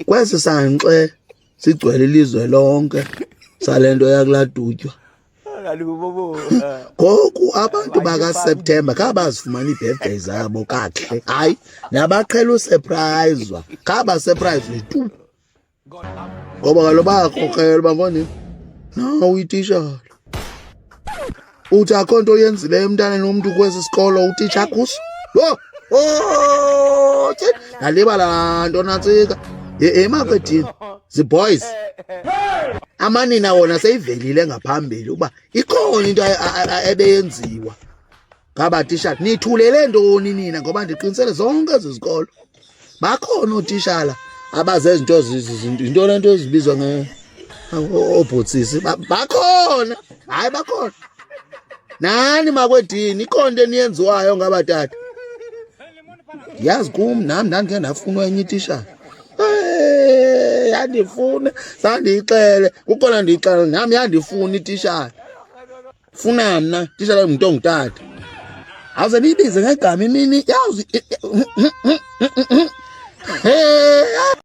kwesi sanxe sigcwele ilizwe lonke salento yakuladutywa. Ngoku abantu bakaSeptember khabazifumana ii-birthday zabo kakuhle, hayi nabaqhela usurpriswa khabasurprise tu, ngoba kaloku bayakrokrela uba ngoni nawo itishala uthi akho nto oyenzileyo emntaneni womntu kwesi sikolo utitsha kuso. Nalibala laa nto nantsika emakwedini ziboys amanina wona seyivelile ngaphambili uba ikhona into ebeyenziwa ngabatishala. Nithulele ntoni nina? Ngoba ndiqinisele zonke ezi zikolo bakhona ootishala abazezinto yinto le nto ezibizwa oobhotsisi bakhona, hayi bakhona. Nani makwedini ikhona into eniyenziwayo ngabatata. Yazi kum nam ndandikhe ndafunwa enye itishala, yandifuna zandiyixele kukhona ndiyixele nam yandifuna itishala, funa mna tishala ngumntu ongutata. Awuze niyibize ngegama imini yawuzi